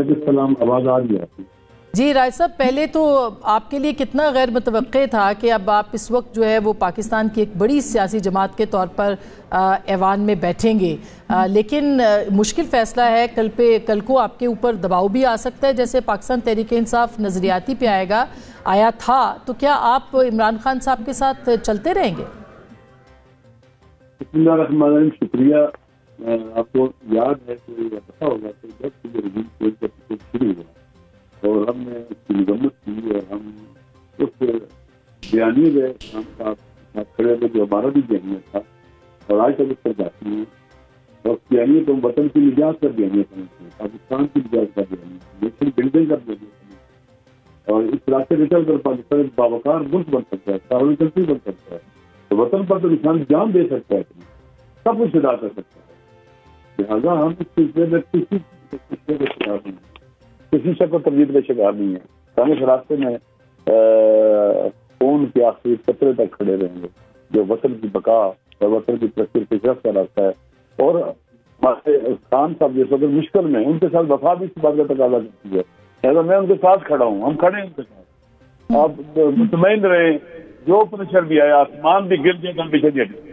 علیہ السلام آواز آ رہی ہے؟ جی راج صاحب، پہلے تو آپ کے لیے کتنا غیر متوقع تھا کہ اب آپ اس وقت جو ہے وہ پاکستان کی ایک بڑی سیاسی جماعت کے طور پر ایوان میں بیٹھیں گے، لیکن مشکل فیصلہ ہے، کل کو آپ کے اوپر دباؤ بھی آ سکتا ہے، جیسے پاکستان تحریک انصاف نظریاتی پہ آیا تھا، تو کیا آپ عمران خان صاحب کے ساتھ چلتے رہیں گے؟ بسم اللہ الرحمن الرحیم، شکریہ۔ آپ کو یاد ہے کہ پتا ہوگا کہ جب رجیم چینج کا پروسیس شروع ہوا اور ہم نے اس کی مذمت کی اور ہم اس بیانیے میں ہم ساتھ کھڑے ہوئے جو ہمارا بھی بیانیہ تھا اور آج تک اس پر جاتی ہیں، اور اس بیانیے کو وطن کی نجات کا بیانیہ سمجھتے ہیں، پاکستان کی نجات کا بیانیہ، نیشن بلڈنگ کا بیانیہ سمجھتے ہیں، اور اس راستے نکل کر پاکستان ایک باوقار ملک بن سکتا ہے، تعاون کنٹری بن سکتا ہے، تو وطن پر تو انسان جان دے سکتا ہے، سب کچھ ادا کر سکتا ہے۔ لہٰذا ہم اس سلسلے میں کسی شک و تردید کا شکار نہیں ہے، ہم اس راستے میں خون کے آخری قطرے تک کھڑے رہیں گے جو وطن کی بقا اور وطن کی ترقی پیشرفت کا راستہ ہے، اور ہمارے خان صاحب جیسے اگر مشکل میں ان کے ساتھ وفا بھی اس بات کا تقاضا کرتی ہے، لہٰذا میں ان کے ساتھ کھڑا ہوں، ہم کھڑے ہیں ان کے ساتھ، آپ مطمئن رہیں، جو پریشر بھی آیا، آسمان بھی گر جائے، ہم پیچھے نہیں ہٹیں گے۔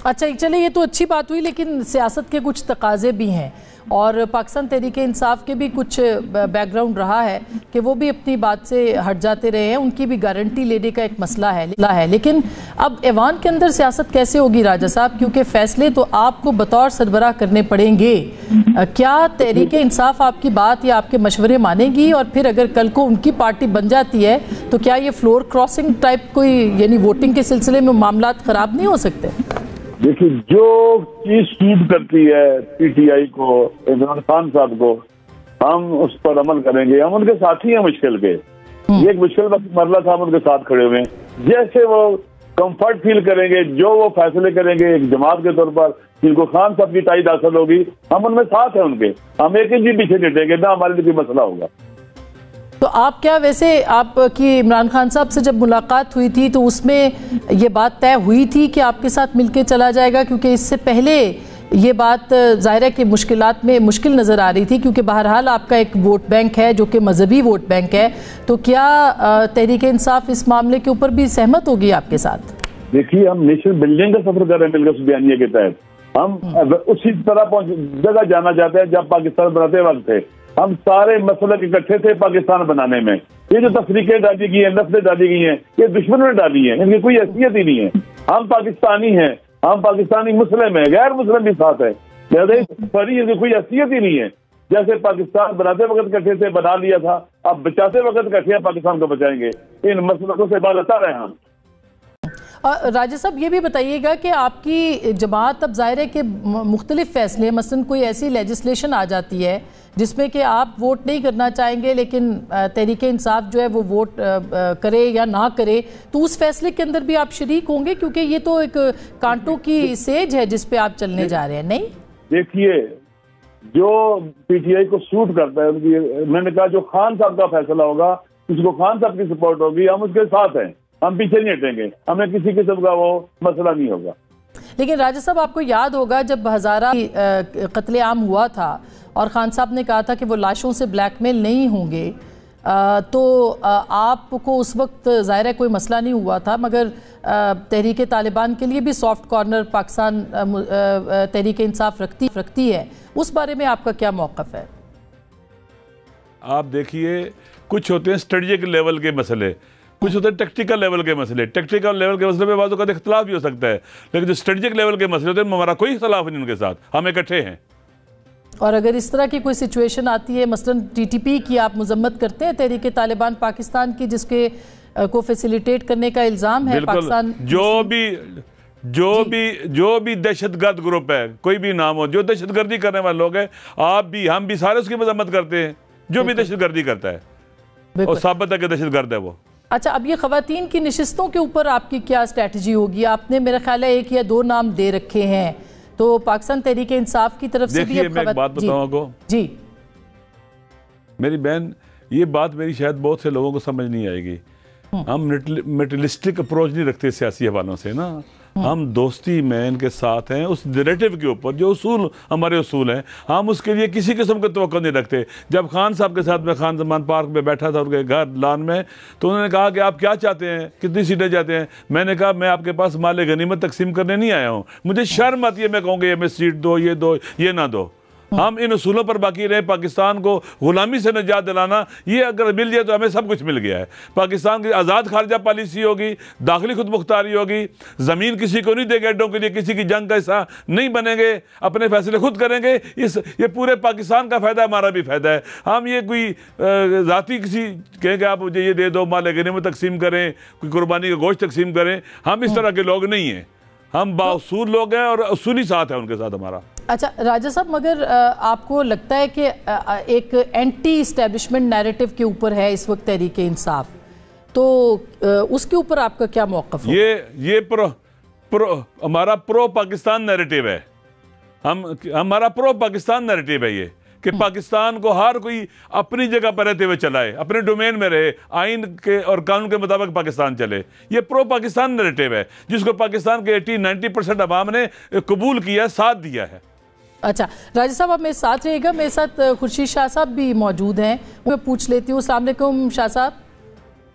اچھا چلے، یہ تو اچھی بات ہوئی، لیکن سیاست کے کچھ تقاضے بھی ہیں، اور پاکستان تحریک انصاف کے بھی کچھ بیک گراؤنڈ رہا ہے کہ وہ بھی اپنی بات سے ہٹ جاتے رہے ہیں، ان کی بھی گارنٹی لینے کا ایک مسئلہ ہے، لیکن اب ایوان کے اندر سیاست کیسے ہوگی راجہ صاحب، کیونکہ فیصلے تو آپ کو بطور سربراہ کرنے پڑیں گے، کیا تحریک انصاف آپ کی بات یا آپ کے مشورے مانے گی، اور پھر اگر کل کو ان کی پارٹی بن جاتی ہے تو کیا یہ فلور کراسنگ ٹائپ کوئی یعنی ووٹنگ کے سلسلے میں معاملات خراب نہیں ہو سکتے؟ دیکھیے، جو چیز سوٹ کرتی ہے پی ٹی آئی کو، عمران خان صاحب کو، ہم اس پر عمل کریں گے، ہم ان کے ساتھی ہیں مشکل کے، یہ ایک مشکل وقت مرلہ تھا، ہم ان کے ساتھ کھڑے ہوئے ہیں، جیسے وہ کمفرٹ فیل کریں گے، جو وہ فیصلے کریں گے ایک جماعت کے طور پر جن کو خان صاحب کی تائید حاصل ہوگی، ہم ان میں ساتھ ہیں ان کے، ہم ایک انچ بھی پیچھے نہیں ہٹیں گے، نہ ہمارے لیے کوئی مسئلہ ہوگا۔ تو آپ کیا، ویسے آپ کی عمران خان صاحب سے جب ملاقات ہوئی تھی تو اس میں یہ بات طے ہوئی تھی کہ آپ کے ساتھ مل کے چلا جائے گا، کیونکہ اس سے پہلے یہ بات ظاہر ہے کہ مشکلات میں مشکل نظر آ رہی تھی، کیونکہ بہرحال آپ کا ایک ووٹ بینک ہے جو کہ مذہبی ووٹ بینک ہے، تو کیا تحریک انصاف اس معاملے کے اوپر بھی سہمت ہوگی آپ کے ساتھ؟ دیکھیے، ہم نیشنل بلڈنگ کا سفر کر رہے ہیں مل کر اس بیانیے کے تحت، ہم اسی طرح جگہ جانا چاہتے ہیں جب پاکستان بناتے وقت تھے، ہم سارے مسلک اکٹھے تھے پاکستان بنانے میں، یہ جو تفریقیں ڈالی گئی ہیں، نسلیں ڈالی گئی ہیں، یہ دشمن نے ڈالی ہیں، ان کی کوئی حیثیت ہی نہیں ہے، ہم پاکستانی ہیں، ہم پاکستانی مسلم ہیں، غیر مسلم بھی ساتھ ہیں، لہٰذا ان کی کوئی حیثیت ہی نہیں ہے، جیسے پاکستان بناتے وقت اکٹھے سے بنا لیا تھا، اب بچاتے وقت اکٹھے ہیں، پاکستان کو بچائیں گے، ان مسلکوں سے بالا رہے ہم۔ راجہ صاحب یہ بھی بتائیے گا کہ آپ کی جماعت اب ظاہر ہے کہ مختلف فیصلے، مثلا کوئی ایسی لیجسلیشن آ جاتی ہے جس میں کہ آپ ووٹ نہیں کرنا چاہیں گے لیکن تحریک انصاف جو ہے وہ ووٹ کرے یا نہ کرے، تو اس فیصلے کے اندر بھی آپ شریک ہوں گے، کیونکہ یہ تو ایک کانٹوں کی سیج ہے جس پہ آپ چلنے جا رہے ہیں، نہیں؟ دیکھیے، جو پی ٹی آئی کو سوٹ کرتا ہے، میں نے کہا جو خان صاحب کا فیصلہ ہوگا، اس کو خان صاحب کی سپورٹ ہوگی، ہم اس کے ساتھ ہیں، ہم پیچھے نہیں ہٹیں گے، ہمیں کسی قسم کا وہ مسئلہ نہیں ہوگا۔ لیکن راجہ صاحب، آپ کو یاد ہوگا جب ہزارہ قتل عام ہوا تھا اور خان صاحب نے کہا تھا کہ وہ لاشوں سے بلیک میل نہیں ہوں گے، تو آپ کو اس وقت ظاہر ہے کوئی مسئلہ نہیں ہوا تھا، مگر تحریک طالبان کے لیے بھی سافٹ کارنر پاکستان تحریک انصاف رکھتی ہے، اس بارے میں آپ کا کیا موقف ہے؟ آپ دیکھیے، کچھ ہوتے ہیں اسٹریٹجک لیول کے مسئلے، کچھ ہوتے ہیں ٹیکٹیکل لیول کے مسئلے، ٹیکٹیکل لیول کے مسئلے میں بعض اوقات اختلاف بھی ہو سکتا ہے، لیکن جو اسٹریٹجک لیول کے مسئلے ہوتے ہیں ہمارا کوئی اختلاف نہیں ان کے ساتھ، ہم اکٹھے ہیں۔ اور اگر اس طرح کی کوئی سچویشن آتی ہے، مثلا ٹی ٹی پی کی آپ مذمت کرتے ہیں، تحریک طالبان پاکستان کی، جس کے کو فیسیلیٹیٹ کرنے کا الزام ہے پاکستان، جو بھی دہشت گرد گروپ ہے، کوئی بھی نام ہو، جو دہشت گردی کرنے والے لوگ ہیں، آپ بھی ہم بھی سارے اس کی مذمت کرتے ہیں، جو بھی دہشت گردی کرتا ہے اور ثابت ہے کہ دہشت گرد ہے وہ۔ اچھا، اب یہ خواتین کی نشستوں کے اوپر آپ کی کیا اسٹریٹجی ہوگی؟ آپ نے میرا خیال ہے 1 یا 2 نام دے رکھے ہیں، تو پاکستان تحریک انصاف کی طرف سے بھی دیکھیے، میں ایک بات بتاؤں آپ کو، جی میری بہن، یہ بات میری شاید بہت سے لوگوں کو سمجھ نہیں آئے گی، ہم میٹرلسٹک اپروچ نہیں رکھتے سیاسی حوالوں سے نا، ہم دوستی میں ان کے ساتھ ہیں، اس نریٹو کے اوپر جو ہمارے اصول ہیں، ہم اس کے لیے کسی قسم کا توقع نہیں رکھتے۔ جب خان صاحب کے ساتھ میں خان زمان پارک میں بیٹھا تھا ان کے گھر لان میں، تو انہوں نے کہا کہ آپ کیا چاہتے ہیں، کتنی سیٹیں چاہتے ہیں؟ میں نے کہا میں آپ کے پاس مال غنیمت تقسیم کرنے نہیں آیا ہوں، مجھے شرم آتی ہے میں کہوں کہ یہ میں سیٹ دو، یہ نہ دو۔ ہم ان اصولوں پر باقی رہے۔ پاکستان کو غلامی سے نجات دلانا، یہ اگر مل جائے تو ہمیں سب کچھ مل گیا ہے۔ پاکستان کی آزاد خارجہ پالیسی ہوگی، داخلی خود مختاری ہوگی، زمین کسی کو نہیں دے گے اڈوں کے لیے، کسی کی جنگ کا حصہ نہیں بنیں گے، اپنے فیصلے خود کریں گے۔ یہ پورے پاکستان کا فائدہ ہے، ہمارا بھی فائدہ ہے۔ ہم یہ کوئی ذاتی کسی کہیں کہ آپ مجھے یہ دے دو، مال غنیمت تقسیم کریں، کوئی قربانی کا گوشت تقسیم کریں، ہم اس طرح کے لوگ نہیں ہیں۔ ہم بااصول لوگ ہیں اور اصولی ساتھ ہیں ان کے ساتھ ہمارا۔ اچھا راجہ صاحب، مگر آپ کو لگتا ہے کہ ایک اینٹی اسٹیبلشمنٹ نیریٹو کے اوپر ہے اس وقت تحریک انصاف، تو اس کے اوپر آپ کا کیا موقف ہے؟ یہ ہمارا پرو پاکستان نیریٹو ہے، ہمارا پرو پاکستان نیریٹو ہے یہ کہ پاکستان کو ہر کوئی اپنی جگہ پر رہتے ہوئے چلائے، اپنے ڈومین میں رہے، آئین کے اور قانون کے مطابق پاکستان چلے۔ یہ پرو پاکستان نیریٹو ہے جس کو پاکستان کے 80-90% عوام نے قبول کیا، ساتھ دیا ہے۔ اچھا راجہ صاحب، آپ میرے ساتھ رہے گا، میرے ساتھ خورشید شاہ صاحب بھی موجود ہیں، میں پوچھ لیتی ہوں۔ السلام علیکم شاہ صاحب۔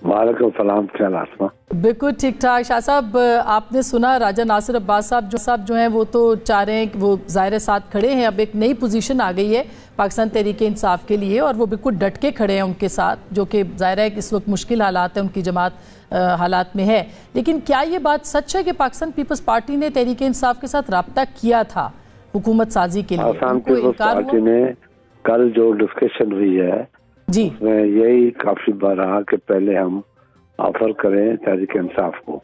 وعلیکم السلام، کیا لازمہ؟ بالکل ٹھیک ٹھاک۔ شاہ صاحب، آپ نے سنا راجہ ناصر عباس صاحب جو ہیں وہ تو چاہ رہے ہیں کہ وہ ظاہر ساتھ کھڑے ہیں، اب ایک نئی پوزیشن آ گئی ہے پاکستان تحریک انصاف کے لیے، اور وہ بالکل ڈٹ کے کھڑے ہیں ان کے ساتھ، جو کہ ظاہر ہے کہ اس وقت مشکل حالات ہیں، ان کی جماعت حالات میں ہے۔ لیکن کیا یہ بات سچ ہے کہ پاکستان پیپلز پارٹی نے تحریک انصاف کے ساتھ رابطہ کیا تھا حکومت سازی کے لیے؟ پاکستان پیپلز پارٹی نے کل جو ڈسکشن ہوئی ہے جی اس میں یہی کافی بار رہا کہ پہلے ہم آفر کریں تحریک انصاف کو،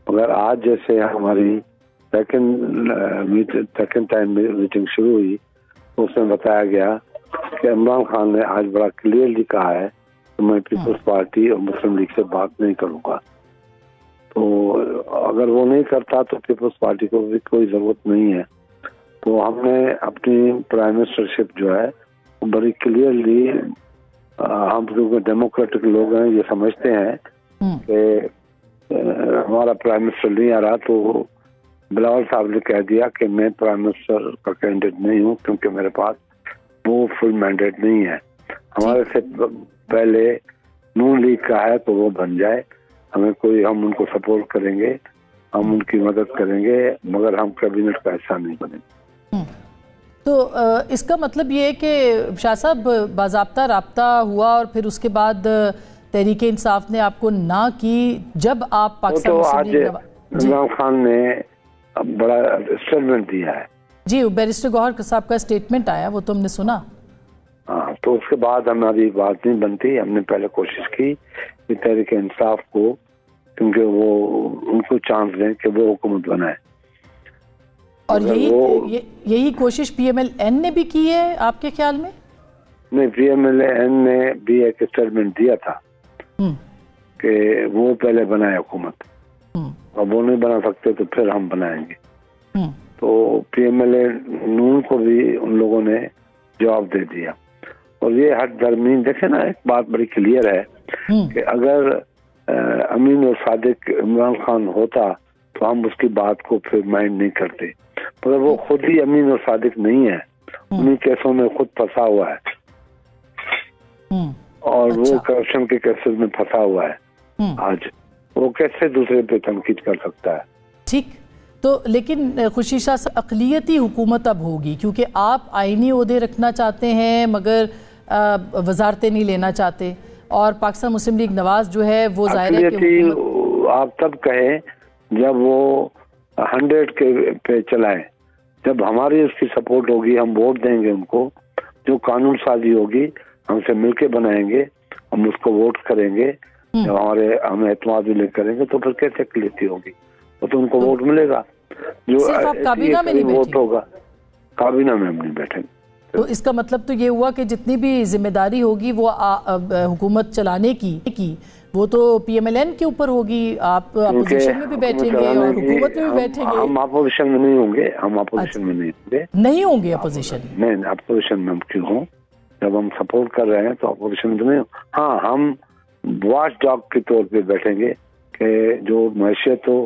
مگر آج جیسے ہماری سیکنڈ ٹائم میٹنگ شروع ہوئی، اس میں بتایا گیا کہ عمران خان نے آج بڑا کلیئرلی کہا ہے کہ میں پیپلز پارٹی اور مسلم لیگ سے بات نہیں کروں گا۔ تو اگر وہ نہیں کرتا تو پیپلز پارٹی کو بھی کوئی ضرورت نہیں ہے۔ تو ہم نے اپنی پرائم منسٹرشپ جو ہے بڑی کلیئرلی، ہم کیونکہ ڈیموکریٹک لوگ ہیں، یہ سمجھتے ہیں کہ ہمارا پرائم منسٹر نہیں آ رہا، تو بلاول صاحب نے کہہ دیا کہ میں پرائم منسٹر کا کینڈیڈیٹ نہیں ہوں کیونکہ میرے پاس وہ فل مینڈیٹ نہیں ہے۔ ہمارے سے پہلے نون لیگ کا ہے تو وہ بن جائے، ہم ان کو سپورٹ کریں گے، ہم ان کی مدد کریں گے، مگر ہم کیبنٹ کا حصہ نہیں بنیں گے۔ تو اس کا مطلب یہ ہے کہ شاہ صاحب باضابطہ رابطہ ہوا اور پھر اس کے بعد تحریک انصاف نے آپ کو نہ کی جب آپ پاکستان مسلم لیگ عمران خان نے بڑا اسٹیٹمنٹ دیا ہے؟ جی، بیرسٹر گوہر صاحب کا اسٹیٹمنٹ آیا، وہ تو ہم نے سنا۔ ہاں، تو اس کے بعد ہماری بات نہیں بنتی۔ ہم نے پہلے کوشش کی کہ تحریک انصاف کو، کیونکہ وہ ان کو چانس دیں کہ وہ حکومت بنائے، اور یہی کوشش پی ایم ایل این نے بھی کی ہے آپ کے خیال میں؟ نہیں، پی ایم ایل این نے بھی ایک اسٹیٹمنٹ دیا تھا کہ وہ پہلے بنائے حکومت، اب وہ نہیں بنا سکتے تو پھر ہم بنائیں گے۔ تو پی ایم ایل اے نون کو بھی ان لوگوں نے جواب دے دیا، اور یہ ہر درمیان دیکھیں نا، ایک بات بڑی کلیئر ہے کہ اگر امین اور صادق عمران خان ہوتا تو ہم اس کی بات کو پھر مائنڈ نہیں کرتے، مگر وہ خود ہی امین اور صادق نہیں ہے، انہیں کیسوں میں خود پھنسا ہوا ہے، اور وہ کرپشن کے کیسز میں پھنسا ہوا ہے۔ آج وہ کیسے دوسرے پہ تنقید کر سکتا ہے؟ ٹھیک، تو لیکن خورشید شاہ سے اقلیتی حکومت اب ہوگی، کیونکہ آپ آئینی عہدے رکھنا چاہتے ہیں مگر وزارتیں نہیں لینا چاہتے، اور پاکستان مسلم لیگ نواز جو ہے وہ ظاہر ہے کہ آپ تب کہیں جب وہ 100 کے پہ چلائیں، جب ہماری اس کی سپورٹ ہوگی، ہم ووٹ دیں گے ان کو، جو قانون سازی ہوگی ہم سے مل کے بنائیں گے، ہم اس کو ووٹ کریں گے، جب ہم اعتماد لے کریں گے تو پھر کیسے اقلیتی ہوگی؟ وہ تو ان کو ووٹ ملے گا، جو کابینہ میں نہیں ووٹ ہوگا، کابینہ میں ہم نہیں بیٹھیں گے۔ تو اس کا مطلب تو یہ ہوا کہ جتنی بھی ذمہ داری ہوگی وہ حکومت چلانے کی وہ تو پی ایم ایل این کے اوپر ہوگی، آپ اپوزیشن میں بھی بیٹھیں گے اور حکومت میں بھی بیٹھیں گے۔ ہم اپوزیشن میں نہیں ہوں گے، ہم اپوزیشن میں نہیں ہوں گے اپوزیشن نہیں، اپوزیشن میں ہم کیوں ہوں؟ جب ہم سپورٹ کر رہے ہیں تو اپوزیشن میں نہیں ہوں۔ ہاں، ہم واچ ڈاگ کے طور پہ بیٹھیں گے کہ جو معیشت ہو